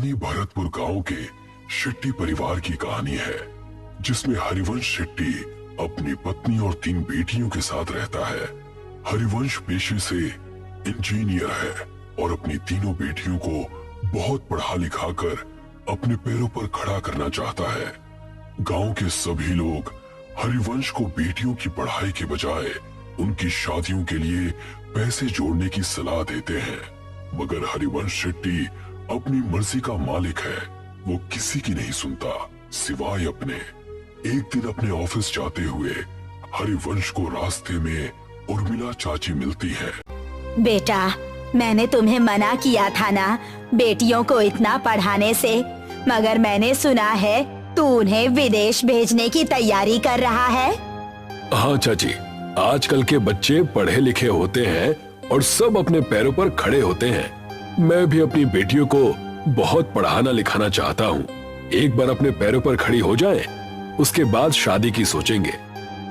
पुरानी भरतपुर गांव के शेट्टी परिवार की कहानी है, जिसमें हरिवंश शेट्टी अपनी पत्नी और 3 बेटियों के साथ रहता है। हरिवंश पेशे से इंजीनियर है और अपनी तीनों बेटियों को बहुत पढ़ा लिखा कर अपने पैरों पर खड़ा करना चाहता है। गांव के सभी लोग हरिवंश को बेटियों की पढ़ाई के बजाय उनकी शादियों के लिए पैसे जोड़ने की सलाह देते हैं, मगर हरिवंश शेट्टी अपनी मर्जी का मालिक है। वो किसी की नहीं सुनता सिवाय अपने। एक दिन अपने ऑफिस जाते हुए हरिवंश को रास्ते में उर्मिला चाची मिलती है। बेटा, मैंने तुम्हें मना किया था ना बेटियों को इतना पढ़ाने से, मगर मैंने सुना है तू उन्हें विदेश भेजने की तैयारी कर रहा है। हाँ चाची, आजकल के बच्चे पढ़े लिखे होते हैं और सब अपने पैरों पर खड़े होते हैं। मैं भी अपनी बेटियों को बहुत पढ़ाना लिखाना चाहता हूँ। एक बार अपने पैरों पर खड़ी हो जाएं, उसके बाद शादी की सोचेंगे।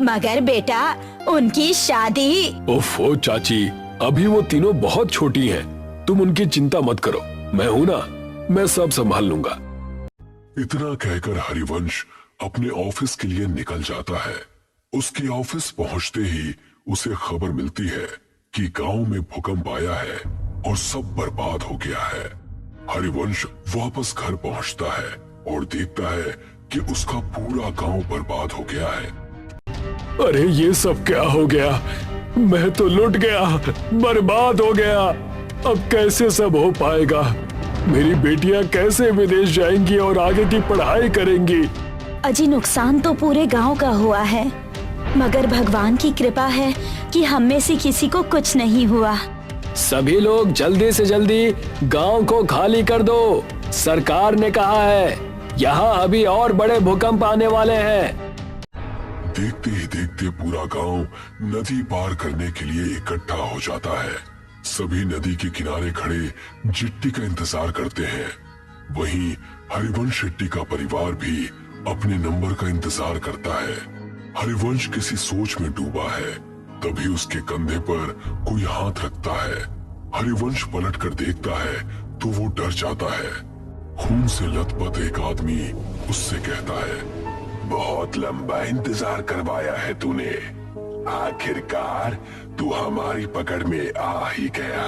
मगर बेटा, उनकी शादी। ओफो चाची, अभी वो तीनों बहुत छोटी हैं। तुम उनकी चिंता मत करो, मैं हूँ ना, मैं सब संभाल लूंगा। इतना कहकर हरिवंश अपने ऑफिस के लिए निकल जाता है। उसके ऑफिस पहुंचते ही उसे खबर मिलती है कि गांव में भूकंप आया है और सब बर्बाद हो गया है। हरिवंश वापस घर पहुंचता है और देखता है कि उसका पूरा गांव बर्बाद हो गया है। अरे ये सब क्या हो गया? मैं तो लुट गया, बर्बाद हो गया। अब कैसे सब हो पाएगा? मेरी बेटियां कैसे विदेश जाएंगी और आगे की पढ़ाई करेंगी? अजी, नुकसान तो पूरे गांव का हुआ है, मगर भगवान की कृपा है कि हम में से किसी को कुछ नहीं हुआ। सभी लोग जल्दी से जल्दी गांव को खाली कर दो। सरकार ने कहा है यहाँ अभी और बड़े भूकंप आने वाले हैं। देखते ही देखते पूरा गांव नदी पार करने के लिए इकट्ठा हो जाता है। सभी नदी के किनारे खड़े जिट्टी का इंतजार करते हैं। वहीं हरिवंश शेट्टी का परिवार भी अपने नंबर का इंतजार करता है। हरिवंश किसी सोच में डूबा है, तभी उसके कंधे पर कोई हाथ रखता है। हरिवंश पलट कर देखता है तो वो डर जाता है। खून से लथपथ एक आदमी उससे कहता है, बहुत लंबा इंतजार करवाया है तूने, आखिरकार तू हमारी पकड़ में आ ही गया।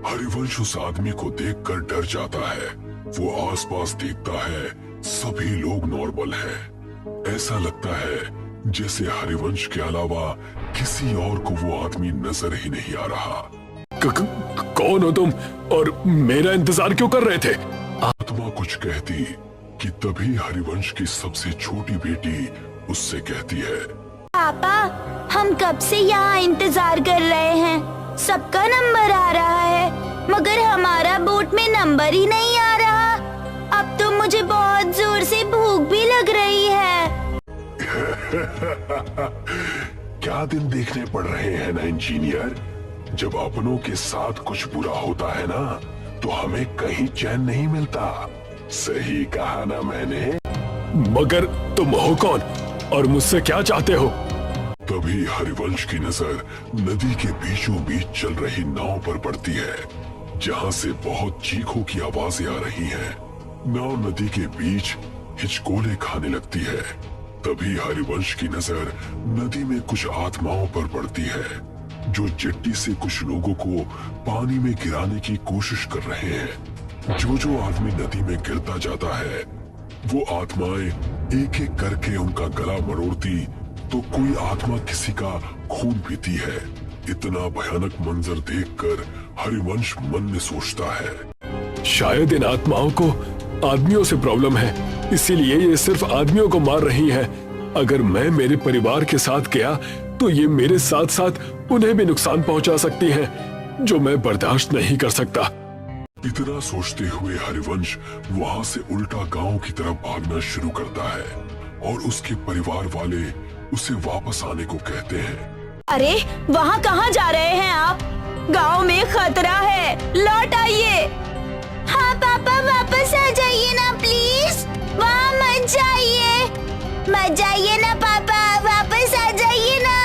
हरिवंश उस आदमी को देखकर डर जाता है। वो आसपास देखता है, सभी लोग नॉर्मल हैं। ऐसा लगता है जैसे हरिवंश के अलावा किसी और को वो आदमी नजर ही नहीं आ रहा। कौन हो तुम और मेरा इंतजार क्यों कर रहे थे? आत्मा कुछ कहती कि तभी हरिवंश की सबसे छोटी बेटी उससे कहती है, पापा, हम कब से यहाँ इंतजार कर रहे हैं। सबका नंबर आ रहा है, मगर हमारा बोट में नंबर ही नहीं आ रहा। अब तो मुझे बहुत जोर से भूख भी लग रही है। क्या दिन देखने पड़ रहे हैं ना इंजीनियर। जब अपनों के साथ कुछ बुरा होता है ना, तो हमें कहीं चैन नहीं मिलता। सही कहा ना मैंने। मगर तुम हो कौन और मुझसे क्या चाहते हो? तभी हरिवंश की नजर नदी के बीचों बीच चल रही नाव पर पड़ती है, जहाँ से बहुत चीखों की आवाजें आ रही हैं। नाव नदी के बीच हिचकोले खाने लगती है। तभी हरिवंश की नजर नदी में कुछ आत्माओं पर पड़ती है, जो जेट्टी से कुछ लोगों को पानी में गिराने की कोशिश कर रहे हैं। जो आदमी नदी में गिरता जाता है, वो आत्माएं एक एक करके उनका गला मरोड़ती, तो कोई आत्मा किसी का खून पीती है। इतना भयानक मंजर देखकर हरिवंश मन में सोचता है, शायद इन आत्माओं को आदमियों से प्रॉब्लम है, इसीलिए ये सिर्फ आदमियों को मार रही है। अगर मैं मेरे परिवार के साथ गया तो ये मेरे साथ साथ उन्हें भी नुकसान पहुंचा सकती हैं, जो मैं बर्दाश्त नहीं कर सकता। इतना सोचते हुए हरिवंश वहाँ से उल्टा गांव की तरफ भागना शुरू करता है और उसके परिवार वाले उसे वापस आने को कहते हैं। अरे, वहाँ कहाँ जा रहे हैं आप? गांव में खतरा है, लौट आइए। हाँ पापा, वापस आ जाइए ना प्लीज। वहाँ मत जाइए, मत जाइए ना पापा, वापस आ जाइए ना।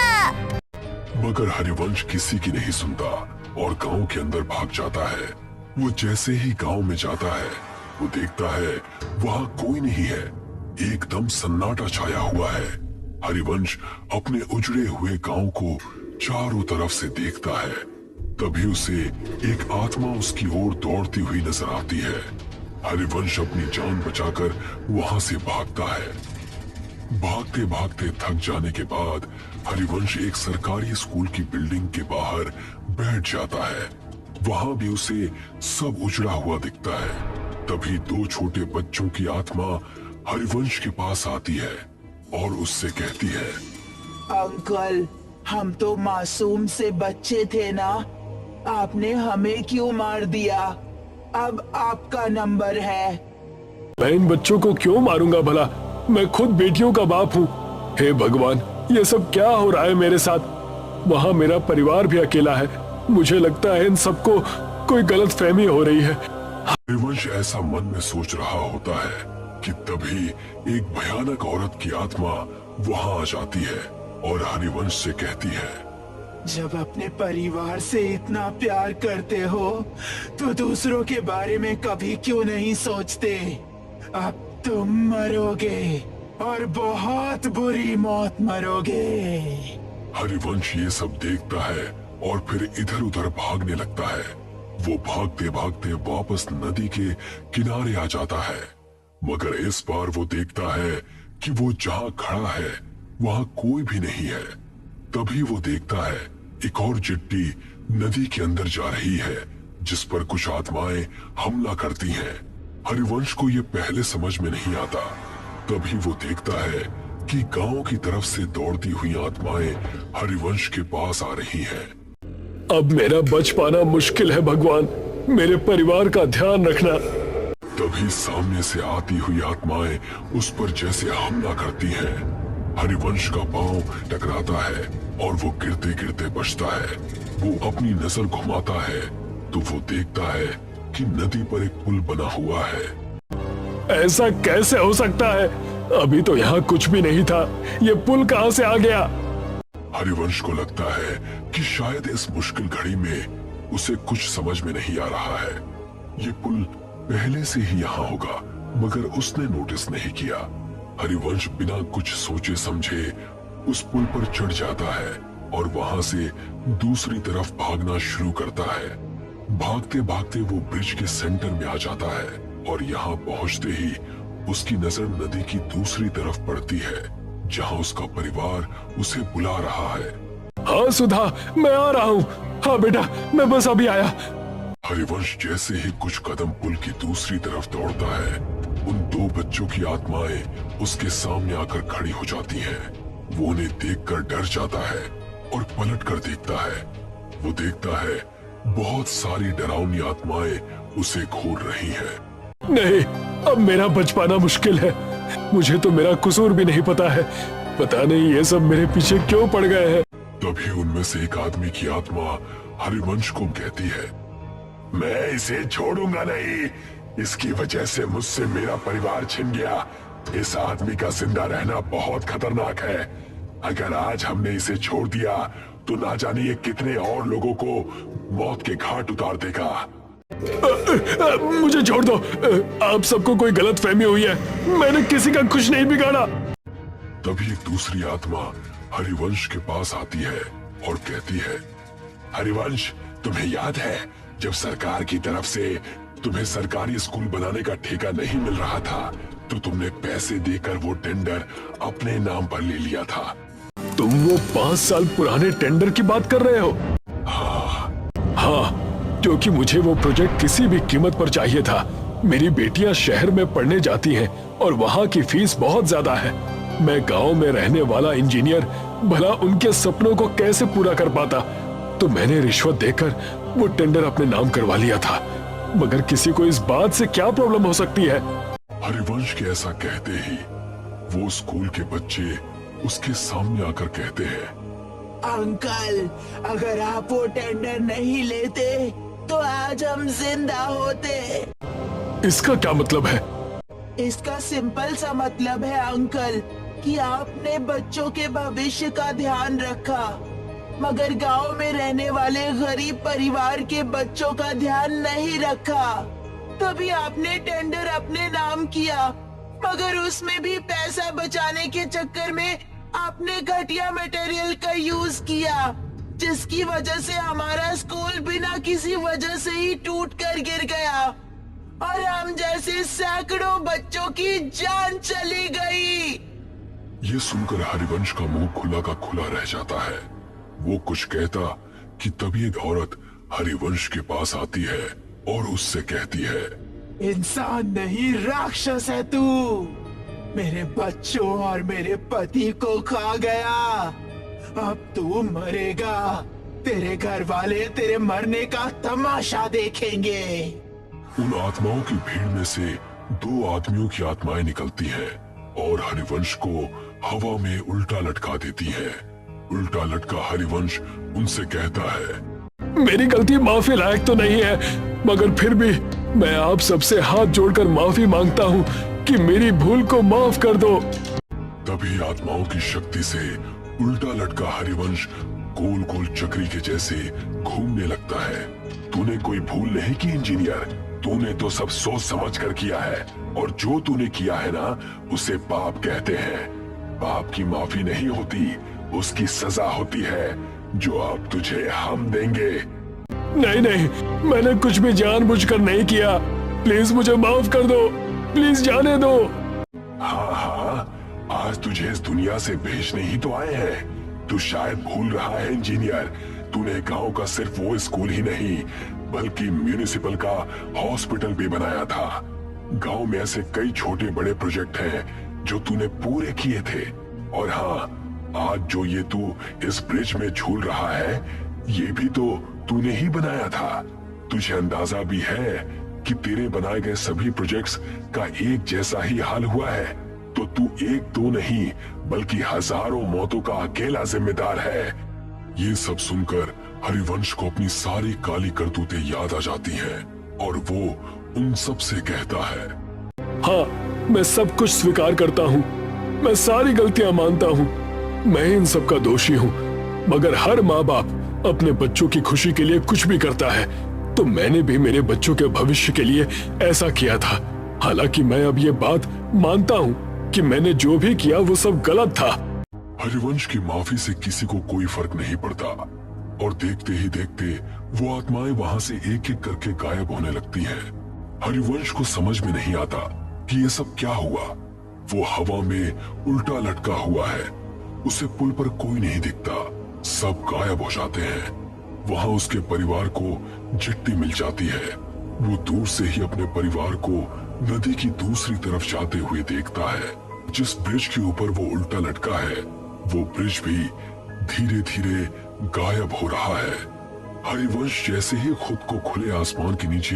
मगर हरिवंश किसी की नहीं सुनता और गांव के अंदर भाग जाता है। वो जैसे ही गांव में जाता है, वो देखता है वहां कोई नहीं है, एकदम सन्नाटा छाया हुआ है। हरिवंश अपने उजड़े हुए गांव को चारों तरफ से देखता है। तभी उसे एक आत्मा उसकी ओर दौड़ती हुई नजर आती है। हरिवंश अपनी जान बचाकर वहां से भागता है। भागते भागते थक जाने के बाद हरिवंश एक सरकारी स्कूल की बिल्डिंग के बाहर बैठ जाता है। वहां भी उसे सब उजड़ा हुआ दिखता है। तभी दो छोटे बच्चों की आत्मा हरिवंश के पास आती है और उससे कहती है, अंकल, हम तो मासूम से बच्चे थे ना, आपने हमें क्यों मार दिया? अब आपका नंबर है। मैं इन बच्चों को क्यों मारूंगा भला? मैं खुद बेटियों का बाप हूँ। हे भगवान, ये सब क्या हो रहा है मेरे साथ? वहाँ मेरा परिवार भी अकेला है। मुझे लगता है इन सबको कोई गलतफहमी हो रही है। हरिवंश ऐसा मन में सोच रहा होता है कि तभी एक भयानक औरत की आत्मा वहां आ जाती है और हरिवंश से कहती है, जब अपने परिवार से इतना प्यार करते हो तो दूसरों के बारे में कभी क्यों नहीं सोचते? अब तुम मरोगे और बहुत बुरी मौत मरोगे। हरिवंश ये सब देखता है और फिर इधर उधर भागने लगता है। वो भागते भागते वापस नदी के किनारे आ जाता है, मगर इस बार वो देखता है कि वो जहाँ खड़ा है वहाँ कोई भी नहीं है। तभी वो देखता है एक और चिट्ठी नदी के अंदर जा रही है, जिस पर कुछ आत्माएं हमला करती हैं। हरिवंश को ये पहले समझ में नहीं आता। तभी वो देखता है कि गांव की तरफ से दौड़ती हुई आत्माएं हरिवंश के पास आ रही हैं। अब मेरा बच पाना मुश्किल है भगवान, मेरे परिवार का ध्यान रखना। तभी सामने से आती हुई आत्माएं उस पर जैसे हमला करती हैं। हरिवंश का पांव टकराता है और वो गिरते गिरते बचता है। वो अपनी नजर घुमाता है तो वो देखता है कि नदी पर एक पुल बना हुआ है। ऐसा कैसे हो सकता है? अभी तो यहाँ कुछ भी नहीं था, ये पुल कहाँ से आ गया? हरिवंश को लगता है कि शायद इस मुश्किल घड़ी में उसे कुछ समझ में नहीं आ रहा है। ये पुल पहले से ही यहाँ होगा, मगर उसने नोटिस नहीं किया। हरिवंश बिना कुछ सोचे समझे उस पुल पर चढ़ जाता है और वहां से दूसरी तरफ भागना शुरू करता है। भागते भागते वो ब्रिज के सेंटर में आ जाता है और यहाँ पहुंचते ही उसकी नजर नदी की दूसरी तरफ पड़ती है, जहाँ उसका परिवार उसे बुला रहा है। हाँ सुधा, मैं आ रहा हूँ। हाँ बेटा, मैं बस अभी आया। हरिवंश जैसे ही कुछ कदम पुल की दूसरी तरफ दौड़ता है, उन दो बच्चों की आत्माएं उसके सामने आकर खड़ी हो जाती हैं। वो उन्हें देखकर डर जाता है और पलट कर देखता है। वो देखता है बहुत सारी डरावनी आत्माएं उसे घूर रही हैं। नहीं, अब मेरा बच पाना मुश्किल है। मुझे तो मेरा कसूर भी नहीं पता है। पता नहीं ये सब मेरे पीछे क्यों पड़ गए हैं। तभी उनमें से एक आदमी की आत्मा हरिवंश को कहती है, मैं इसे छोड़ूंगा नहीं। इसकी वजह से मुझसे मेरा परिवार छिन गया। इस आदमी का जिंदा रहना बहुत खतरनाक है। अगर आज हमने इसे छोड़ दिया तो ना जाने ये कितने और लोगों को मौत के घाट उतार देगा। मुझे छोड़ दो। आप सबको कोई गलतफहमी हुई है। मैंने किसी का कुछ नहीं बिगाड़ा। तभी एक दूसरी आत्मा हरिवंश के पास आती है और कहती है, हरिवंश, तुम्हें याद है जब सरकार की तरफ से तुम्हें सरकारी स्कूल बनाने का ठेका नहीं मिल रहा था तो तुमने पैसे देकर वो टेंडर अपने नाम पर ले लिया था। तुम वो 5 साल पुराने टेंडर की बात कर रहे हो? हाँ, क्योंकि मुझे वो प्रोजेक्ट किसी भी कीमत पर चाहिए था। मेरी बेटियां शहर में पढ़ने जाती हैं और वहाँ की फीस बहुत ज्यादा है। मैं गांव में रहने वाला इंजीनियर भला उनके सपनों को कैसे पूरा कर पाता? तो मैंने रिश्वत देकर वो टेंडर अपने नाम करवा लिया था। मगर किसी को इस बात से क्या प्रॉब्लम हो सकती है? हरिवंश के ऐसा कहते ही वो स्कूल के बच्चे उसके सामने आकर कहते हैं, अंकल, अगर आप वो टेंडर नहीं लेते तो आज हम जिंदा होते। इसका क्या मतलब है? इसका सिंपल सा मतलब है अंकल कि आपने बच्चों के भविष्य का ध्यान रखा, मगर गांव में रहने वाले गरीब परिवार के बच्चों का ध्यान नहीं रखा। तभी आपने टेंडर अपने नाम किया, मगर उसमें भी पैसा बचाने के चक्कर में आपने घटिया मटेरियल का यूज किया, जिसकी वजह से हमारा स्कूल बिना किसी वजह से ही टूट कर गिर गया और हम जैसे सैकड़ों बच्चों की जान चली गई। ये सुनकर हरिवंश का मुंह खुला का खुला रह जाता है। वो कुछ कहता कि तभी एक औरत हरिवंश के पास आती है और उससे कहती है, इंसान नहीं राक्षस है तू। मेरे बच्चों और मेरे पति को खा गया, अब तू मरेगा। तेरे घर वाले तेरे मरने का तमाशा देखेंगे। उन आत्माओं की भीड़ में से 2 आदमियों की आत्माएं निकलती हैं और हरिवंश को हवा में उल्टा लटका देती हैं। उल्टा लटका हरिवंश उनसे कहता है, मेरी गलती माफी लायक तो नहीं है, मगर फिर भी मैं आप सबसे हाथ जोड़कर माफी मांगता हूँ कि मेरी भूल को माफ कर दो। तभी आत्माओं की शक्ति से उल्टा लटका हरिवंश गोल गोल चक्री के जैसे घूमने लगता है। तूने कोई भूल नहीं की इंजीनियर, तूने तो सब सोच समझ कर किया है और जो तूने किया है ना उसे पाप कहते हैं। पाप की माफी नहीं होती, उसकी सजा होती है जो अब तुझे हम देंगे। नहीं नहीं, मैंने कुछ भी जानबूझकर नहीं किया, प्लीज मुझे माफ कर दो, प्लीज जाने दो। हाँ हाँ, आज तुझे इस दुनिया से भेजने ही तो आए हैं। तू शायद भूल रहा है इंजीनियर, तूने गांव का सिर्फ वो स्कूल ही नहीं बल्कि म्यूनिसिपल का हॉस्पिटल भी बनाया था। गांव में ऐसे कई छोटे बड़े प्रोजेक्ट हैं जो तूने पूरे किए थे। और हाँ, आज जो ये तू इस ब्रिज में झूल रहा है ये भी तो तूने ही बनाया था। तुझे अंदाजा भी है कि तेरे बनाए गए सभी प्रोजेक्ट्स का एक जैसा ही हाल हुआ है, तो तू 1-2 नहीं बल्कि हजारों मौतों का अकेला जिम्मेदार है। ये सब सुनकर हरिवंश को अपनी सारी काली करतूतें याद आ जाती हैं और वो उन सब से कहता है, हाँ, मैं सब कुछ स्वीकार करता हूँ, मैं सारी गलतियां मानता हूँ, मैं इन सब का दोषी हूँ। मगर हर माँ बाप अपने बच्चों की खुशी के लिए कुछ भी करता है, तो मैंने भी मेरे बच्चों के भविष्य के लिए ऐसा किया था। हालांकि मैं अब ये बात मानता हूँ कि मैंने जो भी किया वो सब गलत था। हरिवंश की माफी से किसी को कोई फर्क नहीं पड़ता और देखते ही देखते वो आत्माएं वहां से एक एक करके गायब होने लगती हैं। हरिवंश को समझ में नहीं आता कि ये सब क्या हुआ। वो हवा में उल्टा लटका हुआ है, उसे पुल पर कोई नहीं दिखता, सब गायब हो जाते हैं। वहां उसके परिवार को चिट्ठी मिल जाती है। वो दूर से ही अपने परिवार को नदी की दूसरी तरफ जाते हुए देखता है। जिस ब्रिज के ऊपर वो उल्टा लटका है वो ब्रिज भी धीरे धीरे गायब हो रहा है। हरिवंश जैसे ही खुद को खुले आसमान के नीचे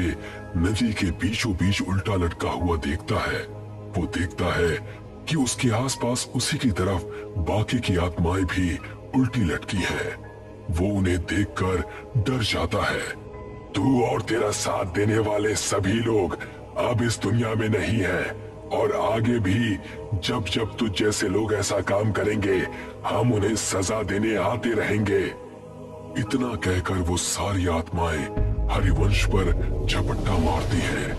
नदी के बीचों बीच उल्टा लटका हुआ देखता है, वो देखता है कि उसके आसपास उसी की तरफ बाकी की आत्माएं भी उल्टी लटकी हैं। वो उन्हें देखकर डर जाता है। तू और तेरा साथ देने वाले सभी लोग अब इस दुनिया में नहीं हैं और आगे भी जब जब तुझ जैसे लोग ऐसा काम करेंगे हम उन्हें सजा देने आते रहेंगे। इतना कहकर वो सारी आत्माएं हरिवंश पर झपट्टा मारती हैं